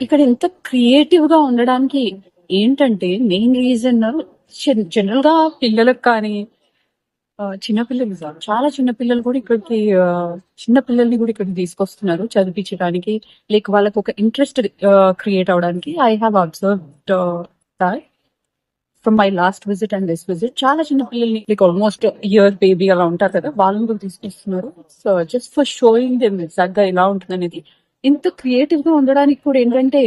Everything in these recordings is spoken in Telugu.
ఇక్కడ ఎంత క్రియేటివ్ గా ఉండడానికి ఏంటంటే మెయిన్ రీజన్ జనరల్ గా పిల్లలకు కానీ చిన్నపిల్లలు సార్ చాలా చిన్న పిల్లలు కూడా ఇక్కడికి చిన్న పిల్లల్ని కూడా ఇక్కడికి తీసుకొస్తున్నారు చదివించడానికి లైక్ వాళ్ళకి ఒక ఇంట్రెస్ట్ క్రియేట్ అవడానికి. I have observed that from my last visit and this visit. చాలా చిన్న పిల్లల్ని లైక్ ఆల్మోస్ట్ ఇయర్ బేబీ అలా ఉంటారు కదా, వాళ్ళని కూడా తీసుకొస్తున్నారు. So just for showing them exact గా ఎలా ఉంటుంది అనేది. ఇంత క్రియేటివ్ గా ఉండడానికి కూడా ఏంటంటే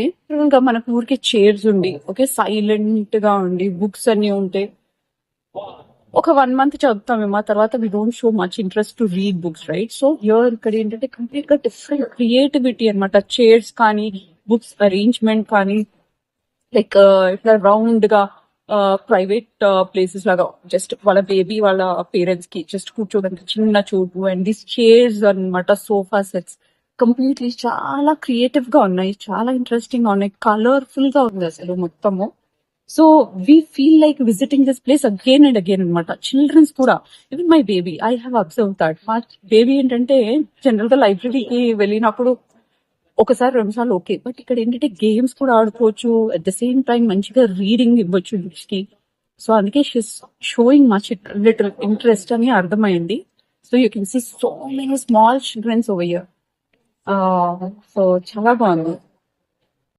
ఇంకా మనకు ఊరికే చైర్స్ ఉండి ఓకే సైలెంట్ గా ఉండి బుక్స్ అన్ని ఉంటే ఒక 1 month చదువుతామేమో, ఆ తర్వాత we don't show much interest to read books, right? So here ఇక్కడ ఏంటంటే కంప్లీట్ గా డిఫరెంట్ క్రియేటివిటీ అనమాట. చైర్స్ కానీ బుక్స్ అరేంజ్మెంట్ కానీ లైక్ ఇట్లా రౌండ్ గా ప్రైవేట్ ప్లేసెస్ లాగా జస్ట్ వాళ్ళ బేబీ వాళ్ళ పేరెంట్స్ కి జస్ట్ కూర్చోడానికి చిన్న చోటు. అండ్ దిస్ చైర్స్ అన్నమాట, సోఫా సెట్స్ కంప్లీట్లీ చాలా క్రియేటివ్ గా ఉన్నాయి, చాలా ఇంట్రెస్టింగ్ గా ఉన్నాయి, కలర్ఫుల్ గా ఉంది అసలు మొత్తము. So we feel like visiting this place again and again అనమాట. చిల్డ్రన్స్ కూడా, even my baby, I have observe that. మా బేబీ ఏంటంటే జనరల్ గా లైబ్రరీకి వెళ్ళినప్పుడు ఒకసారి 2 సార్లు ఓకే, బట్ ఇక్కడ ఏంటంటే గేమ్స్ కూడా ఆడుకోవచ్చు, అట్ ద సేమ్ టైం మంచిగా రీడింగ్ ఇవ్వచ్చు బుక్స్ కి. సో అందుకే she's showing much little interest అని అర్థమైంది. So you can see so many small childrens over here. So చాలా బాగుంది.